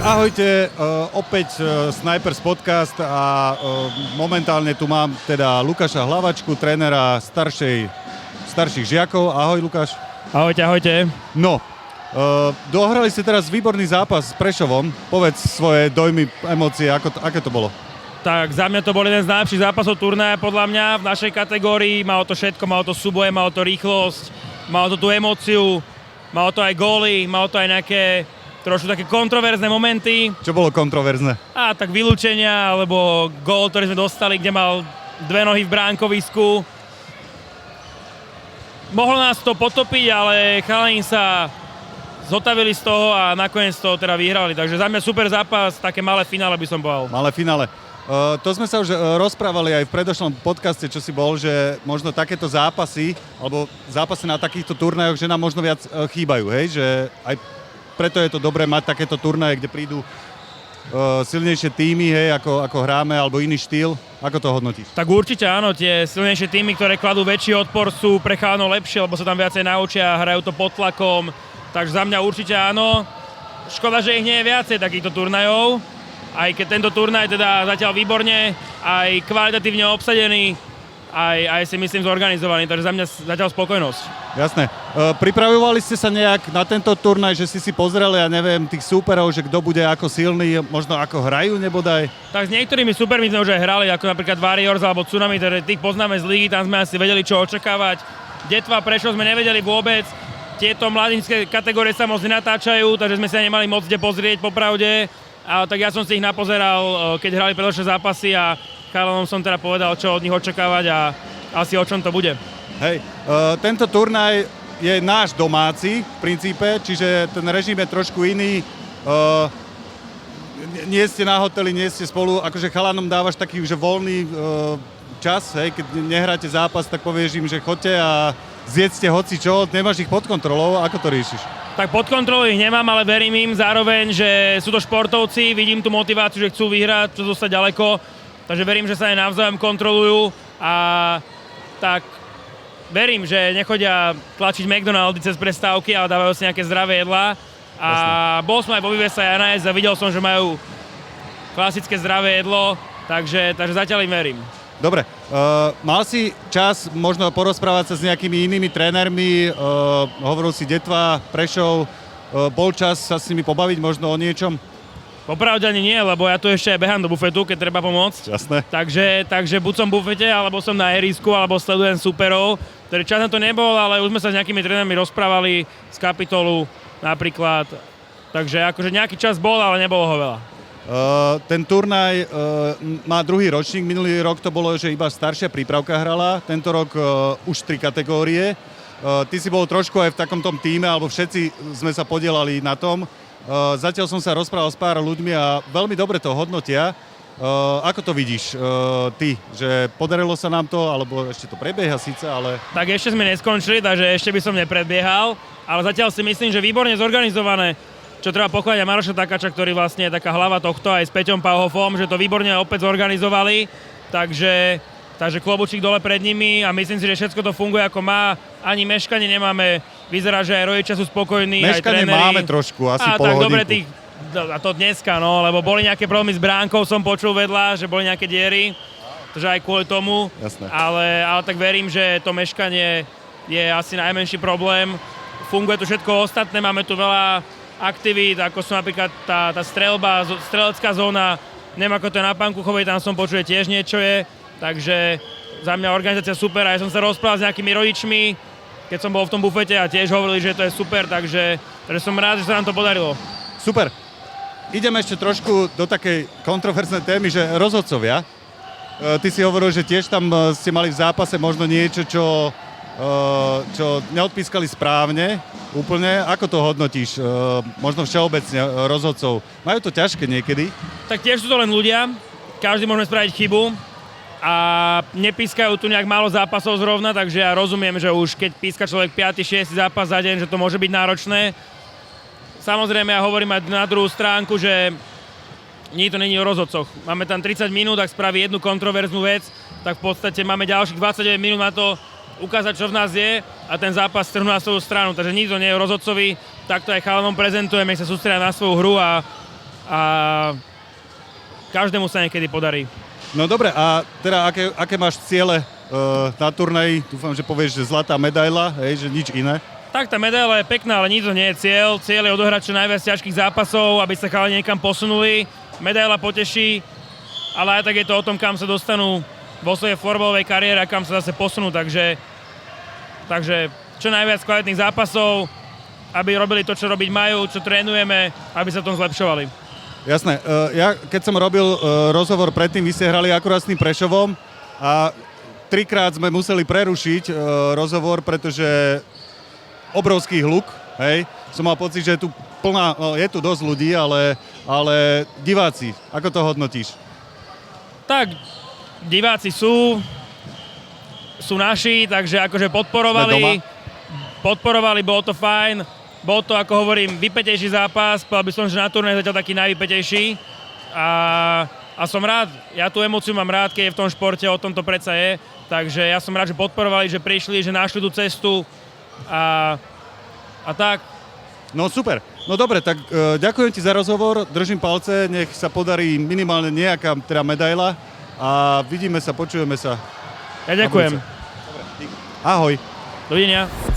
ahojte, opäť Snipers podcast a momentálne tu mám teda Lukáša Hlavačku, trénera starších žiakov. Ahoj Lukáš. Ahojte, ahojte. No, dohrali ste teraz výborný zápas s Prešovom. Povedz svoje dojmy, emócie, aké to bolo? Tak za mňa to bol jeden z najlepších zápasov turnaja podľa mňa v našej kategórii. Malo to všetko, malo to súboje, malo to rýchlosť, malo to tú emóciu, malo to aj góly, malo to aj nejaké trošku také kontroverzné momenty. Čo bolo kontroverzné? Tak vylúčenia, alebo gól, ktorý sme dostali, kde mal dve nohy v bránkovisku. Mohlo nás to potopiť, ale chalani sa zotavili z toho a nakoniec to teda vyhrali. Takže za mňa super zápas, také malé finále by som povedal. Malé finále. To sme sa už rozprávali aj v predošlom podcaste, čo si bol, že možno takéto zápasy, alebo zápasy na takýchto turnajoch, že nám možno viac chýbajú, hej? Že aj preto je to dobré mať takéto turnaje, kde prídu silnejšie týmy, hej, ako hráme, alebo iný štýl. Ako to hodnotíš? Tak určite áno, tie silnejšie týmy, ktoré kladú väčší odpor, sú pre chalanov lepšie, lebo sa tam viacej naučia, hrajú to pod tlakom. Takže za mňa určite áno. Škoda, že ich nie je viacej takýchto turnajov. Aj keď tento turnaj teda zatiaľ výborne, aj kvalitatívne obsadený, aj si myslím zorganizovaný, takže za mňa zatiaľ spokojnosť. Jasné. Pripravovali ste sa nejak na tento turnaj, že si pozreli, ja neviem, tých súperov, že kto bude ako silný, možno ako hrajú nebodaj? Tak s niektorými súpermi sme už aj hrali, ako napríklad Warriors alebo Tsunami, ktoré tých poznáme z ligy, tam sme asi vedeli, čo očakávať. Detva, Prešov sme nevedeli vôbec. Tieto mladinské kategórie sa moc nenatáčajú, takže sme sa nemali moc kde pozrieť popravde. Ale tak ja som si ich napozeral, keď hrali predošlé zápasy a chalanom som teda povedal, čo od nich očakávať a asi o čom to bude. Hej, tento turnaj je náš domáci v princípe, čiže ten režim je trošku iný. Nie ste na hoteli, nie ste spolu, akože chalanom dávaš taký že voľný čas, hej, keď nehráte zápas, tak povieš im, že chodte a zjedzte hocičo, nemáš ich pod kontrolou, ako to riešiš? Tak pod kontrolou ich nemám, ale verím im zároveň, že sú to športovci, vidím tú motiváciu, že chcú vyhrať, chcú zostať ďaleko, takže verím, že sa aj navzájom kontrolujú a tak verím, že nechodia tlačiť McDonaldy cez prestávky, ale dávajú si nejaké zdravé jedlá. A bol som aj vo Vivesa Janajec a videl som, že majú klasické zdravé jedlo, takže zatiaľ im verím. Dobre, mal si čas možno porozprávať sa s nejakými inými trénermi, hovoril si Detva, Prešov, bol čas sa s nimi pobaviť možno o niečom? Popravde ani nie, lebo ja tu ešte aj behám do bufetu, keď treba pomôcť. Jasné. Takže buď som v bufete, alebo som na ihrisku, alebo sledujem superov, ktorý čas na to nebol, ale už sme sa s nejakými trénermi rozprávali z Kapitolu napríklad. Takže akože nejaký čas bol, ale nebolo ho veľa. Ten turnaj má druhý ročník, minulý rok to bolo, že iba staršia prípravka hrala, tento rok už 3 kategórie. Ty si bol trošku aj v takom tom tíme, alebo všetci sme sa podielali na tom. Zatiaľ som sa rozprával s pár ľuďmi a veľmi dobre to hodnotia. Ako to vidíš ty, že podarilo sa nám to, alebo ešte to prebieha síce, ale... Tak ešte sme neskončili, takže ešte by som nepredbiehal, ale zatiaľ si myslím, že výborne zorganizované. Čo treba pochváliť aj Maroša Takáča, ktorý vlastne je taká hlava tohto, aj s Peťom Pauhofom, že to výborne opäť zorganizovali, takže klobučík dole pred nimi a myslím si, že všetko to funguje ako má, ani meškanie nemáme, vyzerá, že aj rodičia sú spokojní, aj tréneri. Meškanie máme trošku, asi pol tak hodinku. dobre, a to dneska, no, lebo boli nejaké problémy s bránkou, som počul vedľa, že boli nejaké diery, takže aj kvôli tomu, ale tak verím, že to meškanie je asi najmenší problém, funguje tu všetko ostatné, máme tu veľa aktivít, ako sú napríklad tá streľba, strelecká zóna, neviem ako to je na Pankuchovej, tam som počul, tiež niečo je, takže za mňa organizácia super, aj som sa rozprával s nejakými rodičmi, keď som bol v tom bufete a tiež hovorili, že to je super, takže som rád, že sa nám to podarilo. Super. Ideme ešte trošku do takej kontroverznej témy, že rozhodcovia. Ty si hovoril, že tiež tam ste mali v zápase možno niečo, čo neodpískali správne úplne. Ako to hodnotíš? Možno všeobecne rozhodcov. Majú to ťažké niekedy? Tak tiež sú to len ľudia. Každý môže spraviť chybu a nepískajú tu nejak málo zápasov zrovna, takže ja rozumiem, že už keď píska človek 5. 6. zápas za deň, že to môže byť náročné. Samozrejme, ja hovorím aj na druhú stránku, že to není o rozhodcoch. Máme tam 30 minút, ak spraví jednu kontroverznú vec, tak v podstate máme ďalších 29 minút na to ukázať, čo v nás je a ten zápas strhnú na svoju stranu. Takže nikto nie je o rozhodcovi, takto aj chalanom prezentujem, nech sa sústredia na svoju hru a a každému sa niekedy podarí. No dobre, a teda aké máš ciele na turnaji? Dúfam, že povieš, že zlatá medaila, hej, že nič iné. Tak, tá medaila je pekná, ale nič to nie je cieľ. Cieľ je odohrať čo najviac ťažkých zápasov, aby sa chalani niekam posunuli. Medaila poteší, ale aj tak je to o tom, kam sa dostanú vo svojej formulovej kariére a kam sa zase posunú. Takže čo najviac kvalitných zápasov, aby robili to, čo robiť majú, čo trénujeme, aby sa v tom zlepšovali. Jasné. Ja, keď som robil rozhovor predtým, vy ste hrali akurát s tým Prešovom a 3-krát sme museli prerušiť rozhovor, pretože obrovský hluk, hej. Som mal pocit, že je tu plná, je tu dosť ľudí, ale diváci, ako to hodnotíš? Tak, diváci sú naši, takže akože podporovali, bolo to fajn. Bol to, ako hovorím, vypätejší zápas, povedal by som, že na turnaji zatiaľ taký najvypätejší. A som rád, ja tú emóciu mám rád, keď je v tom športe, o tom to predsa je. Takže ja som rád, že podporovali, že prišli, že našli tú cestu a tak. No super. No dobre, tak ďakujem ti za rozhovor, držím palce, nech sa podarí minimálne nejaká teda medaila a vidíme sa, počujeme sa. Ja ďakujem. Ahoj. Dovidenia.